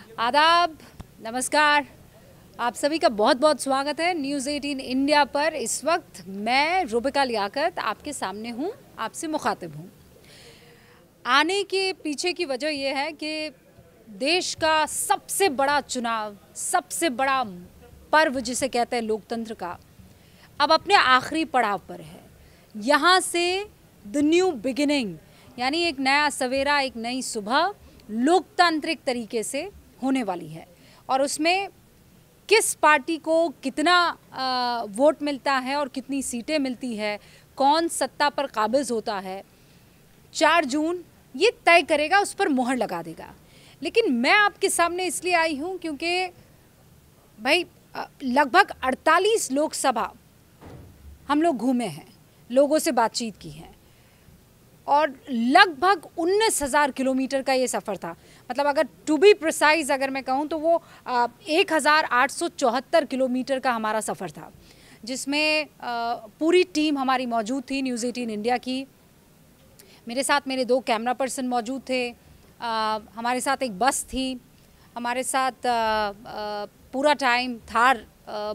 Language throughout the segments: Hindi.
आदाब, नमस्कार। आप सभी का बहुत बहुत स्वागत है न्यूज़ 18 इंडिया पर। इस वक्त मैं रुबिका लियाकत आपके सामने हूँ, आपसे मुखातिब हूँ। आने के पीछे की वजह यह है कि देश का सबसे बड़ा चुनाव, सबसे बड़ा पर्व जिसे कहते हैं लोकतंत्र का, अब अपने आखिरी पड़ाव पर है। यहाँ से द न्यू बिगिनिंग, यानी एक नया सवेरा, एक नई सुबह लोकतांत्रिक तरीके से होने वाली है। और उसमें किस पार्टी को कितना वोट मिलता है और कितनी सीटें मिलती है, कौन सत्ता पर काबिज होता है, 4 जून ये तय करेगा, उस पर मोहर लगा देगा। लेकिन मैं आपके सामने इसलिए आई हूँ क्योंकि भाई लगभग 48 लोकसभा हम लोग घूमे हैं, लोगों से बातचीत की है और लगभग 19,000 किलोमीटर का ये सफ़र था। मतलब अगर टू बी प्रिसाइज अगर मैं कहूँ तो वो 1874 किलोमीटर का हमारा सफ़र था, जिसमें पूरी टीम हमारी मौजूद थी न्यूज़ 18 इंडिया की। मेरे साथ मेरे 2 कैमरा पर्सन मौजूद थे, हमारे साथ एक बस थी, हमारे साथ पूरा टाइम थार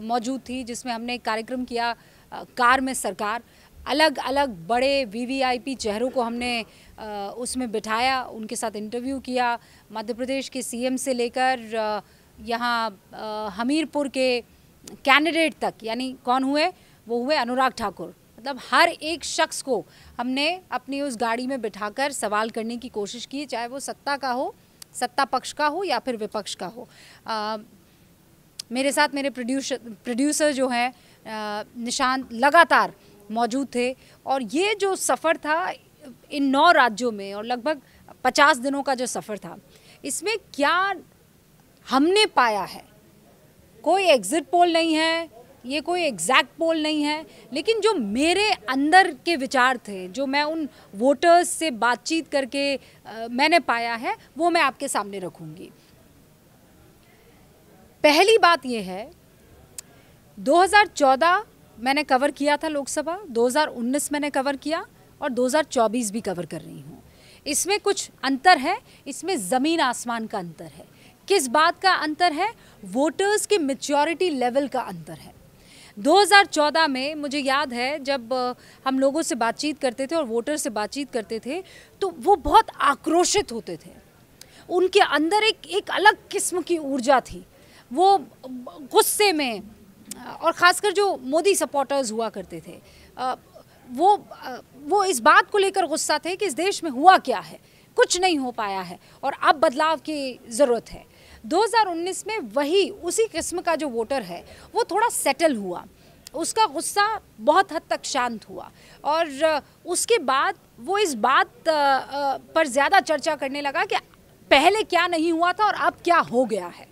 मौजूद थी जिसमें हमने एक कार्यक्रम किया, कार में सरकार। अलग अलग बड़े वीवीआईपी चेहरों को हमने उसमें बिठाया, उनके साथ इंटरव्यू किया। मध्य प्रदेश के सीएम से लेकर यहाँ हमीरपुर के कैंडिडेट तक, यानी कौन हुए, वो हुए अनुराग ठाकुर। मतलब हर एक शख्स को हमने अपनी उस गाड़ी में बिठाकर सवाल करने की कोशिश की, चाहे वो सत्ता का हो, सत्ता पक्ष का हो या फिर विपक्ष का हो। मेरे साथ मेरे प्रोड्यूसर जो हैं निशांत लगातार मौजूद थे। और ये जो सफ़र था इन 9 राज्यों में और लगभग 50 दिनों का जो सफ़र था, इसमें क्या हमने पाया है, कोई एग्ज़िट पोल नहीं है, ये कोई एग्जैक्ट पोल नहीं है, लेकिन जो मेरे अंदर के विचार थे, जो मैं उन वोटर्स से बातचीत करके मैंने पाया है, वो मैं आपके सामने रखूँगी। पहली बात ये है, 2014 मैंने कवर किया था लोकसभा, 2019 मैंने कवर किया और 2024 भी कवर कर रही हूँ। इसमें कुछ अंतर है, इसमें ज़मीन आसमान का अंतर है। किस बात का अंतर है? वोटर्स के मैच्योरिटी लेवल का अंतर है। 2014 में मुझे याद है जब हम लोगों से बातचीत करते थे और वोटर से बातचीत करते थे तो वो बहुत आक्रोशित होते थे, उनके अंदर एक अलग किस्म की ऊर्जा थी। वो गुस्से में, और ख़ासकर जो मोदी सपोर्टर्स हुआ करते थे, वो इस बात को लेकर गुस्सा थे कि इस देश में हुआ क्या है, कुछ नहीं हो पाया है और अब बदलाव की ज़रूरत है। 2019 में वही उसी किस्म का जो वोटर है वो थोड़ा सेटल हुआ, उसका गुस्सा बहुत हद तक शांत हुआ और उसके बाद वो इस बात पर ज़्यादा चर्चा करने लगा कि पहले क्या नहीं हुआ था और अब क्या हो गया है।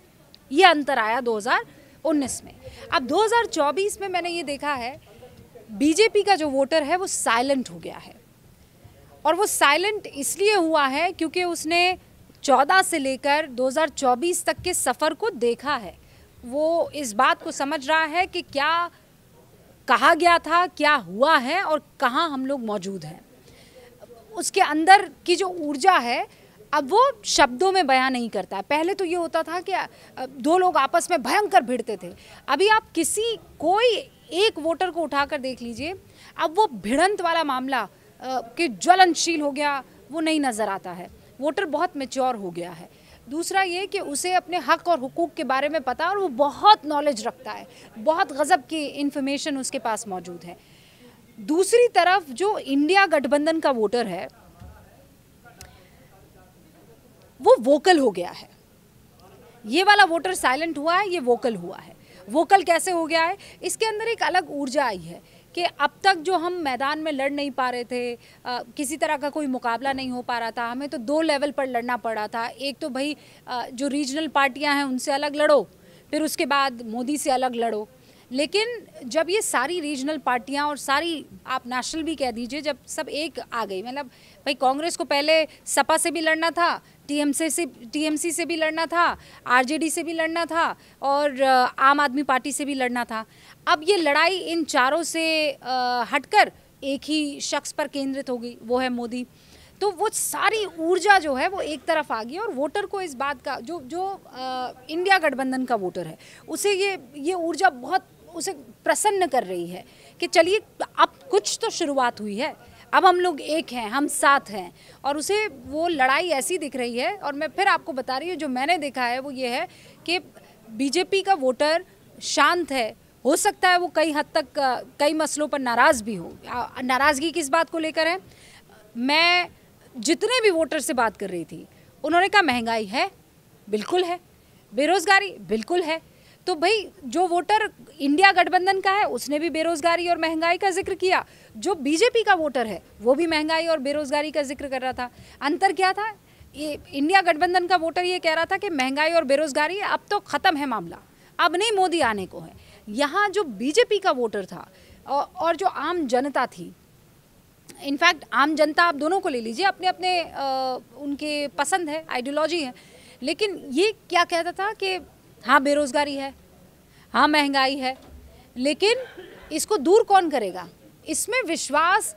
ये अंतर आया 2019 में। अब 2024 में मैंने ये देखा है, बीजेपी का जो वोटर है वो साइलेंट हो गया है। और वो साइलेंट इसलिए हुआ है क्योंकि उसने 14 से लेकर 2024 तक के सफ़र को देखा है। वो इस बात को समझ रहा है कि क्या कहा गया था, क्या हुआ है और कहाँ हम लोग मौजूद हैं। उसके अंदर की जो ऊर्जा है अब वो शब्दों में बयां नहीं करता है। पहले तो ये होता था कि 2 लोग आपस में भयंकर भिड़ते थे। अभी आप कोई एक वोटर को उठाकर देख लीजिए, अब वो भिड़ंत वाला मामला कि ज्वलनशील हो गया वो नहीं नज़र आता है। वोटर बहुत मैच्योर हो गया है। दूसरा ये कि उसे अपने हक़ और हुकूक के बारे में पता, और वो बहुत नॉलेज रखता है, बहुत गज़ब की इन्फॉर्मेशन उसके पास मौजूद है। दूसरी तरफ जो इंडिया गठबंधन का वोटर है वो वोकल हो गया है। ये वाला वोटर साइलेंट हुआ है, ये वोकल हुआ है। वोकल कैसे हो गया है? इसके अंदर एक अलग ऊर्जा आई है कि अब तक जो हम मैदान में लड़ नहीं पा रहे थे, किसी तरह का कोई मुकाबला नहीं हो पा रहा था, हमें तो 2 लेवल पर लड़ना पड़ा था। एक तो भाई जो रीजनल पार्टियां हैं उनसे अलग लड़ो, फिर उसके बाद मोदी से अलग लड़ो। लेकिन जब ये सारी रीजनल पार्टियां और सारी आप नेशनल भी कह दीजिए, जब सब एक आ गई, मतलब भाई कांग्रेस को पहले सपा से भी लड़ना था, टीएमसी से भी लड़ना था, आरजेडी से भी लड़ना था और आम आदमी पार्टी से भी लड़ना था। अब ये लड़ाई इन चारों से हटकर एक ही शख्स पर केंद्रित होगी, वो है मोदी। तो वो सारी ऊर्जा जो है वो एक तरफ आ गई और वोटर को इस बात का जो जो इंडिया गठबंधन का वोटर है उसे ये ऊर्जा बहुत उसे प्रसन्न कर रही है कि चलिए अब कुछ तो शुरुआत हुई है, अब हम लोग एक हैं, हम साथ हैं। और उसे वो लड़ाई ऐसी दिख रही है। और मैं फिर आपको बता रही हूँ, जो मैंने देखा है वो ये है कि बीजेपी का वोटर शांत है। हो सकता है वो कई हद तक कई मसलों पर नाराज़ भी हो। नाराज़गी किस बात को लेकर है? मैं जितने भी वोटर से बात कर रही थी उन्होंने कहा महंगाई है, बिल्कुल है, बेरोज़गारी बिल्कुल है। तो भाई जो वोटर इंडिया गठबंधन का है उसने भी बेरोज़गारी और महंगाई का जिक्र किया, जो बीजेपी का वोटर है वो भी महंगाई और बेरोज़गारी का जिक्र कर रहा था। अंतर क्या था? ये इंडिया गठबंधन का वोटर ये कह रहा था कि महंगाई और बेरोज़गारी अब तो ख़त्म है मामला, अब नहीं मोदी आने को है। यहाँ जो बीजेपी का वोटर था और जो आम जनता थी, इनफैक्ट आम जनता आप दोनों को ले लीजिए, अपने अपने उनके पसंद है, आइडियोलॉजी है, लेकिन ये क्या कहता था कि हाँ बेरोज़गारी है, हाँ महंगाई है, लेकिन इसको दूर कौन करेगा? इसमें विश्वास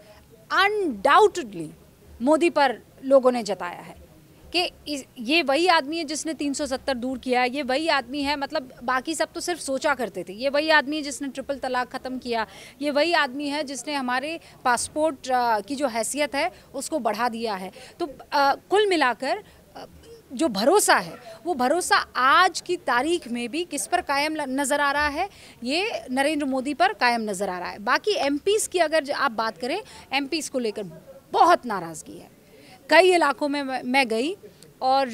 अनडाउटेडली मोदी पर लोगों ने जताया है कि ये वही आदमी है जिसने 370 दूर किया, ये वही आदमी है, मतलब बाकी सब तो सिर्फ सोचा करते थे, ये वही आदमी है जिसने ट्रिपल तलाक ख़त्म किया, ये वही आदमी है जिसने हमारे पासपोर्ट की जो हैसियत है उसको बढ़ा दिया है। तो कुल मिलाकर जो भरोसा है वो भरोसा आज की तारीख में भी किस पर कायम नज़र आ रहा है? ये नरेंद्र मोदी पर कायम नज़र आ रहा है। बाकी एमपीज़ की अगर आप बात करें, एमपीज़ को लेकर बहुत नाराज़गी है। कई इलाकों में मैं गई और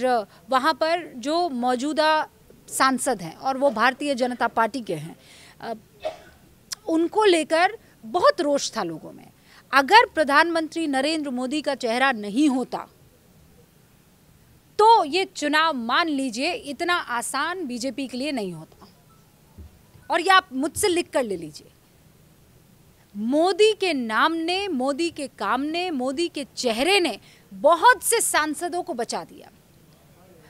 वहाँ पर जो मौजूदा सांसद हैं और वो भारतीय जनता पार्टी के हैं, उनको लेकर बहुत रोष था लोगों में। अगर प्रधानमंत्री नरेंद्र मोदी का चेहरा नहीं होता तो ये चुनाव मान लीजिए इतना आसान बीजेपी के लिए नहीं होता। और ये आप मुझसे लिख कर ले लीजिए, मोदी के नाम ने, मोदी के काम ने, मोदी के चेहरे ने बहुत से सांसदों को बचा दिया।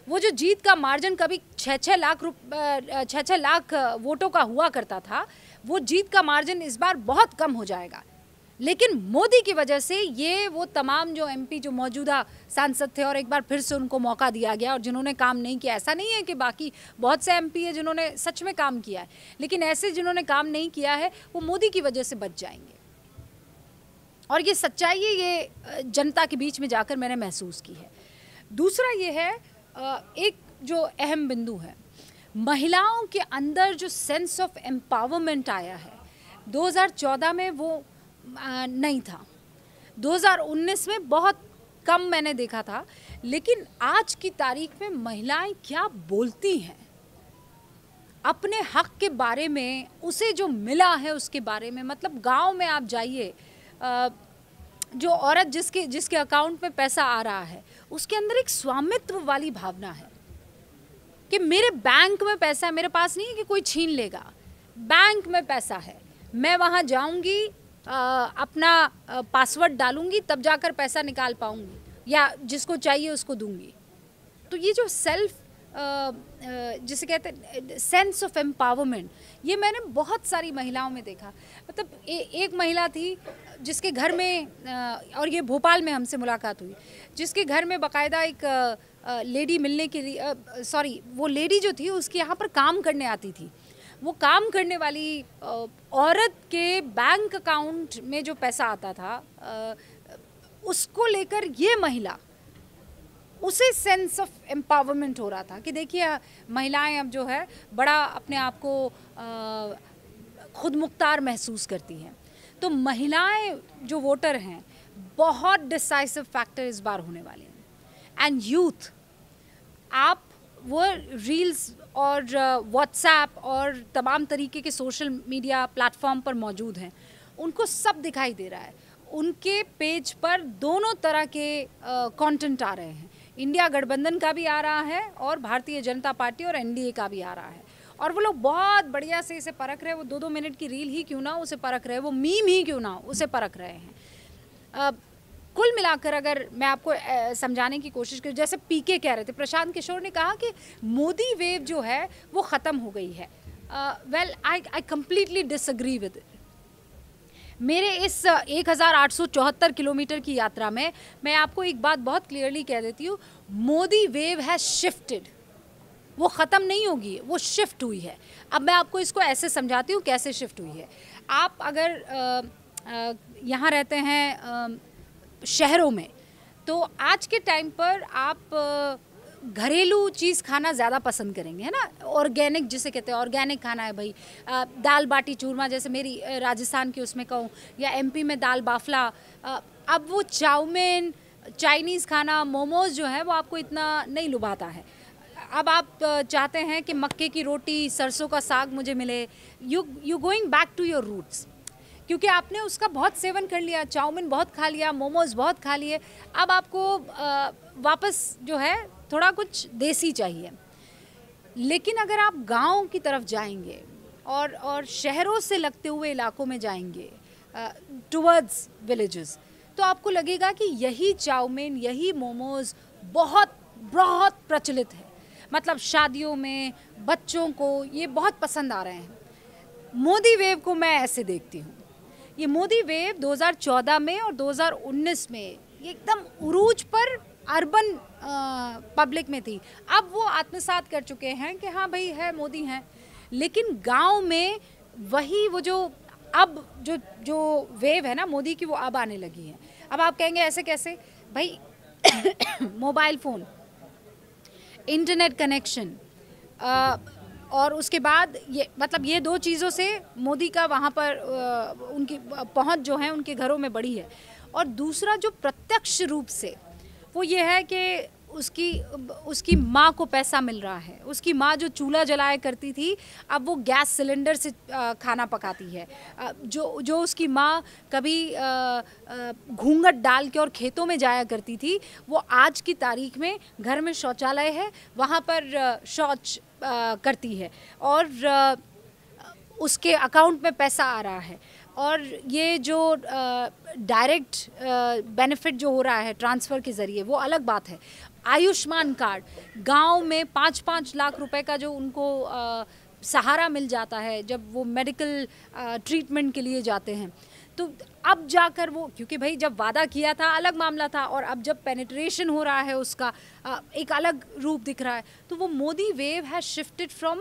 वो जो जीत का मार्जिन कभी 6-6 लाख वोटों का हुआ करता था, वो जीत का मार्जिन इस बार बहुत कम हो जाएगा। लेकिन मोदी की वजह से ये वो तमाम जो एमपी जो मौजूदा सांसद थे और एक बार फिर से उनको मौका दिया गया और जिन्होंने काम नहीं किया, ऐसा नहीं है कि बाकी बहुत से एमपी है जिन्होंने सच में काम किया है, लेकिन ऐसे जिन्होंने काम नहीं किया है वो मोदी की वजह से बच जाएंगे। और ये सच्चाई है, ये जनता के बीच में जाकर मैंने महसूस की है। दूसरा ये है, एक जो अहम बिंदु है, महिलाओं के अंदर जो सेंस ऑफ एम्पावरमेंट आया है 2014 में वो नहीं था, 2019 में बहुत कम मैंने देखा था, लेकिन आज की तारीख में महिलाएं क्या बोलती हैं अपने हक के बारे में, उसे जो मिला है उसके बारे में। मतलब गांव में आप जाइए, जो औरत जिसके अकाउंट में पैसा आ रहा है उसके अंदर एक स्वामित्व वाली भावना है कि मेरे बैंक में पैसा है, मेरे पास नहीं है कि कोई छीन लेगा, बैंक में पैसा है, मैं वहाँ जाऊँगी, अपना पासवर्ड डालूंगी, तब जाकर पैसा निकाल पाऊंगी या जिसको चाहिए उसको दूंगी। तो ये जो सेल्फ जिसे कहते हैं सेंस ऑफ एम्पावरमेंट, ये मैंने बहुत सारी महिलाओं में देखा। मतलब एक महिला थी जिसके घर में, और ये भोपाल में हमसे मुलाकात हुई, जिसके घर में बाकायदा एक लेडी मिलने के लिए, सॉरी वो लेडी जो थी उसके यहाँ पर काम करने आती थी। वो काम करने वाली औरत के बैंक अकाउंट में जो पैसा आता था उसको लेकर ये महिला, उसे सेंस ऑफ एम्पावरमेंट हो रहा था कि देखिए महिलाएं अब जो है बड़ा अपने आप को खुद मुख्तार महसूस करती हैं। तो महिलाएं जो वोटर हैं बहुत डिसाइसिव फैक्टर इस बार होने वाले हैं। एंड यूथ, आप वो रील्स और व्हाट्सएप और तमाम तरीके के सोशल मीडिया प्लेटफॉर्म पर मौजूद हैं, उनको सब दिखाई दे रहा है। उनके पेज पर दोनों तरह के कंटेंट आ रहे हैं, इंडिया गठबंधन का भी आ रहा है और भारतीय जनता पार्टी और एनडीए का भी आ रहा है। और वो लोग बहुत बढ़िया से इसे परख रहे हैं। वो 2-2 मिनट की रील ही क्यों ना उसे परख रहे हैं, वो मीम ही क्यों ना उसे परख रहे हैं। कुल मिलाकर अगर मैं आपको समझाने की कोशिश करूँ, जैसे पीके कह रहे थे, प्रशांत किशोर ने कहा कि मोदी वेव जो है वो ख़त्म हो गई है। Well, I completely disagree with it. मेरे इस 1874 किलोमीटर की यात्रा में मैं आपको एक बात बहुत क्लियरली कह देती हूँ, मोदी वेव हैज शिफ्टेड। वो ख़त्म नहीं होगी, वो शिफ्ट हुई है। अब मैं आपको इसको ऐसे समझाती हूँ कैसे शिफ्ट हुई है। आप अगर यहाँ रहते हैं शहरों में, तो आज के टाइम पर आप घरेलू चीज़ खाना ज़्यादा पसंद करेंगे, है ना। ऑर्गेनिक जिसे कहते हैं, ऑर्गेनिक खाना है भाई। दाल बाटी चूरमा जैसे मेरी राजस्थान की उसमें कहूँ, या एमपी में दाल बाफला। अब वो चाउमीन, चाइनीज़ खाना, मोमोज़ जो है वो आपको इतना नहीं लुभाता है। अब आप चाहते हैं कि मक्के की रोटी, सरसों का साग मुझे मिले। You going back to your roots, क्योंकि आपने उसका बहुत सेवन कर लिया, चाउमीन बहुत खा लिया, मोमोज़ बहुत खा लिए। अब आपको वापस जो है थोड़ा कुछ देसी चाहिए। लेकिन अगर आप गांव की तरफ जाएंगे और शहरों से लगते हुए इलाकों में जाएंगे, टुवर्ड्स विलेजेस, तो आपको लगेगा कि यही चाउमीन, यही मोमोज़ बहुत बहुत प्रचलित है। मतलब शादियों में बच्चों को ये बहुत पसंद आ रहे हैं। मोदी वेव को मैं ऐसे देखती हूँ, ये मोदी वेव 2014 में और 2019 में ये एकदम उरूज पर अर्बन पब्लिक में थी। अब वो आत्मसात कर चुके हैं कि हाँ भाई है, मोदी हैं। लेकिन गांव में वही वो जो अब जो वेव है ना मोदी की, वो अब आने लगी है। अब आप कहेंगे ऐसे कैसे भाई? मोबाइल फ़ोन, इंटरनेट कनेक्शन, और उसके बाद ये मतलब ये दो चीज़ों से मोदी का वहाँ पर उनकी पहुँच जो है उनके घरों में बढ़ी है। और दूसरा जो प्रत्यक्ष रूप से वो ये है कि उसकी माँ को पैसा मिल रहा है। उसकी माँ जो चूल्हा जलाया करती थी, अब वो गैस सिलेंडर से खाना पकाती है। जो उसकी माँ कभी घूंघट डाल के और खेतों में जाया करती थी, वो आज की तारीख में घर में शौचालय है, वहाँ पर शौच करती है और उसके अकाउंट में पैसा आ रहा है। और ये जो डायरेक्ट बेनिफिट जो हो रहा है ट्रांसफ़र के ज़रिए, वो अलग बात है। आयुष्मान कार्ड, गांव में 5-5 लाख रुपए का जो उनको सहारा मिल जाता है जब वो मेडिकल ट्रीटमेंट के लिए जाते हैं। तो अब जाकर वो, क्योंकि भाई जब वादा किया था अलग मामला था, और अब जब पेनिट्रेशन हो रहा है उसका एक अलग रूप दिख रहा है। तो वो Modi wave has shifted from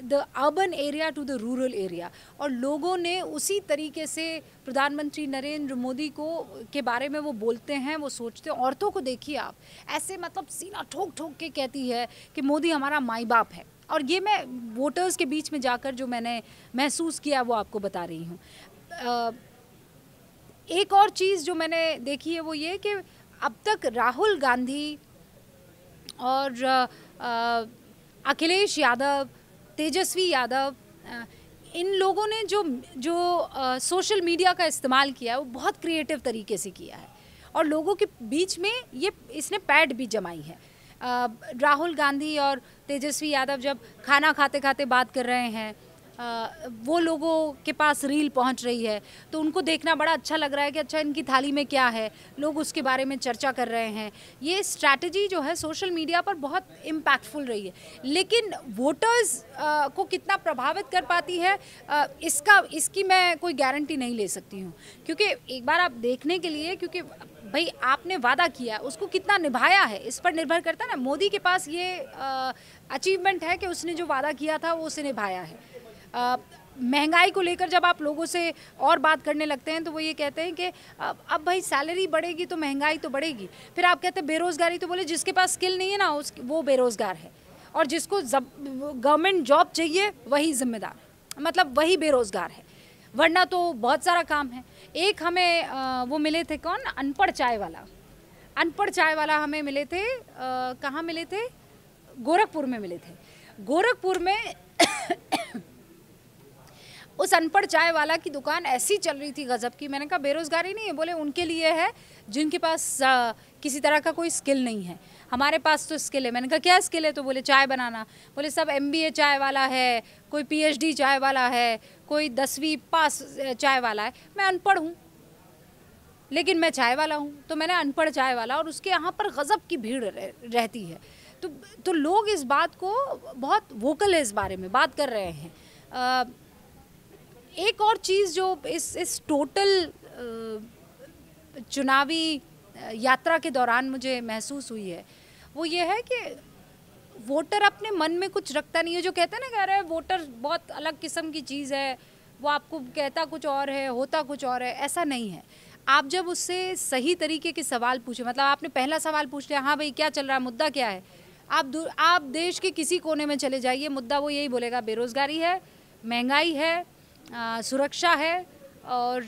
the urban area to the rural area. और लोगों ने उसी तरीके से प्रधानमंत्री नरेंद्र मोदी के बारे में वो बोलते हैं, वो सोचते हैं। औरतों को देखिए आप, ऐसे मतलब सीना ठोक ठोक के कहती है कि मोदी हमारा माई बाप है। और ये मैं वोटर्स के बीच में जाकर जो मैंने महसूस किया वो आपको बता रही हूँ। एक और चीज़ जो मैंने देखी है वो ये कि अब तक राहुल गांधी और अखिलेश यादव, तेजस्वी यादव, इन लोगों ने जो सोशल मीडिया का इस्तेमाल किया है वो बहुत क्रिएटिव तरीके से किया है, और लोगों के बीच में इसने पैठ भी जमाई है। राहुल गांधी और तेजस्वी यादव जब खाना खाते खाते बात कर रहे हैं, वो लोगों के पास रील पहुंच रही है, तो उनको देखना बड़ा अच्छा लग रहा है कि अच्छा इनकी थाली में क्या है, लोग उसके बारे में चर्चा कर रहे हैं। ये स्ट्रैटेजी जो है सोशल मीडिया पर बहुत इम्पैक्टफुल रही है, लेकिन वोटर्स को कितना प्रभावित कर पाती है इसकी मैं कोई गारंटी नहीं ले सकती हूँ। क्योंकि एक बार आप देखने के लिए, क्योंकि भाई आपने वादा किया, उसको कितना निभाया है इस पर निर्भर करता है ना। मोदी के पास ये अचीवमेंट है कि उसने जो वादा किया था वो उसे निभाया है। महंगाई को लेकर जब आप लोगों से और बात करने लगते हैं तो वो ये कहते हैं कि अब भाई सैलरी बढ़ेगी तो महंगाई तो बढ़ेगी। फिर आप कहते हैं बेरोज़गारी, तो बोले जिसके पास स्किल नहीं है ना वो बेरोज़गार है, और जिसको गवर्नमेंट जॉब चाहिए वही जिम्मेदार, मतलब वही बेरोज़गार है, वरना तो बहुत सारा काम है। एक हमें वो मिले थे, कौन, अनपढ़ चाय वाला हमें मिले थे। कहाँ मिले थे? गोरखपुर में मिले थे। गोरखपुर में उस अनपढ़ चाय वाला की दुकान ऐसी चल रही थी गजब की। मैंने कहा बेरोज़गारी नहीं है, बोले उनके लिए है जिनके पास किसी तरह का कोई स्किल नहीं है, हमारे पास तो स्किल है। मैंने कहा क्या स्किल है? तो बोले चाय बनाना। बोले सब MBA चाय वाला है, कोई PhD चाय वाला है, कोई 10वीं पास चाय वाला है। मैं अनपढ़ हूँ लेकिन मैं चाय वाला हूँ, तो मैंने अनपढ़ चाय वाला, और उसके यहाँ पर गजब की भीड़ रहती है। तो लोग इस बात को बहुत वोकल है, इस बारे में बात कर रहे हैं। एक और चीज़ जो इस टोटल चुनावी यात्रा के दौरान मुझे महसूस हुई है, वो ये है कि वोटर अपने मन में कुछ रखता नहीं है। जो कहते हैं ना, कह रहे हैं वोटर बहुत अलग किस्म की चीज़ है, वो आपको कहता कुछ और है, होता कुछ और है। ऐसा नहीं है। आप जब उससे सही तरीके के सवाल पूछे, मतलब आपने पहला सवाल पूछ लिया, हाँ भाई क्या चल रहा है, मुद्दा क्या है, आप देश के किसी कोने में चले जाइए, मुद्दा वो यही बोलेगा, बेरोज़गारी है, महंगाई है, सुरक्षा है और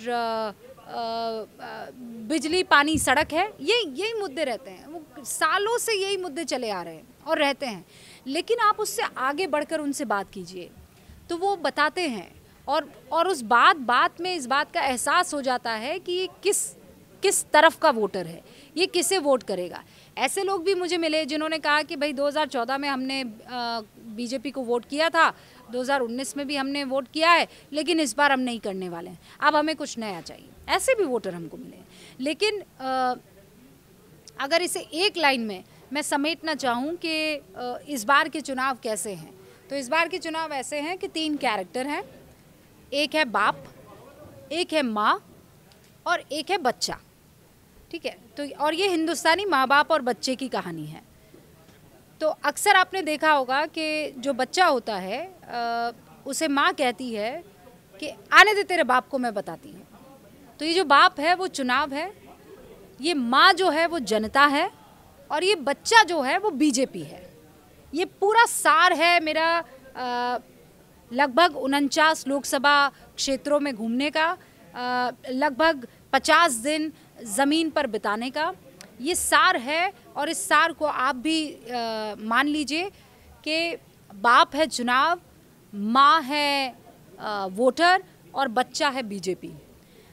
बिजली, पानी, सड़क है। यही मुद्दे रहते हैं। वो सालों से यही मुद्दे चले आ रहे हैं और रहते हैं। लेकिन आप उससे आगे बढ़कर उनसे बात कीजिए तो वो बताते हैं, और उस बात में इस बात का एहसास हो जाता है कि ये किस तरफ का वोटर है, ये किसे वोट करेगा। ऐसे लोग भी मुझे मिले जिन्होंने कहा कि भाई 2014 में हमने बीजेपी को वोट किया था, 2019 में भी हमने वोट किया है, लेकिन इस बार हम नहीं करने वाले हैं, अब हमें कुछ नया चाहिए। ऐसे भी वोटर हमको मिले। लेकिन अगर इसे एक लाइन में मैं समेटना चाहूँ कि इस बार के चुनाव कैसे हैं, तो इस बार के चुनाव ऐसे हैं कि 3 कैरेक्टर हैं। एक है बाप, एक है माँ और एक है बच्चा। ठीक है, तो और ये हिंदुस्तानी माँ बाप और बच्चे की कहानी है। तो अक्सर आपने देखा होगा कि जो बच्चा होता है उसे माँ कहती है कि आने दे तेरे बाप को, मैं बताती हूँ। तो ये जो बाप है वो चुनाव है, ये माँ जो है वो जनता है, और ये बच्चा जो है वो बीजेपी है। ये पूरा सार है मेरा लगभग 49 लोकसभा क्षेत्रों में घूमने का, लगभग 50 दिन ज़मीन पर बिताने का। ये सार है, और इस सार को आप भी मान लीजिए कि बाप है चुनाव, माँ है वोटर, और बच्चा है बीजेपी।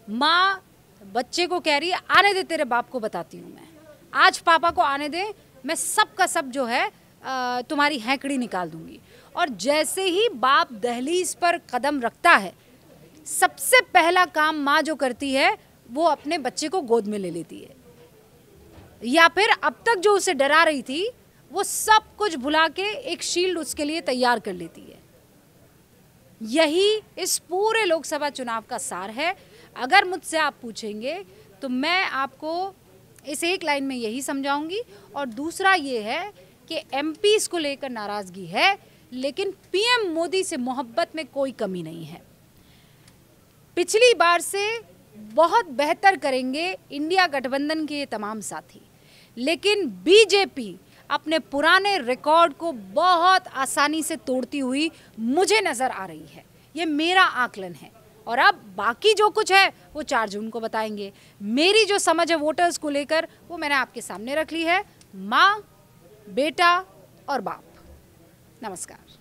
माँ बच्चे को कह रही है आने दे तेरे बाप को बताती हूँ मैं, आज पापा को आने दे, मैं सब का सब जो है तुम्हारी हैंकड़ी निकाल दूंगी। और जैसे ही बाप दहलीज पर कदम रखता है, सबसे पहला काम माँ जो करती है वो अपने बच्चे को गोद में ले लेती है, या फिर अब तक जो उसे डरा रही थी वो सब कुछ भुला के एक शील्ड उसके लिए तैयार कर लेती है। यही इस पूरे लोकसभा चुनाव का सार है। अगर मुझसे आप पूछेंगे तो मैं आपको इस एक लाइन में यही समझाऊंगी। और दूसरा ये है कि एमपीज़ को लेकर नाराज़गी है, लेकिन पीएम मोदी से मोहब्बत में कोई कमी नहीं है। पिछली बार से बहुत बेहतर करेंगे इंडिया गठबंधन के ये तमाम साथी, लेकिन बीजेपी अपने पुराने रिकॉर्ड को बहुत आसानी से तोड़ती हुई मुझे नज़र आ रही है। ये मेरा आकलन है, और अब बाकी जो कुछ है वो 4 जून को बताएंगे। मेरी जो समझ है वोटर्स को लेकर वो मैंने आपके सामने रख ली है, माँ, बेटा और बाप। नमस्कार।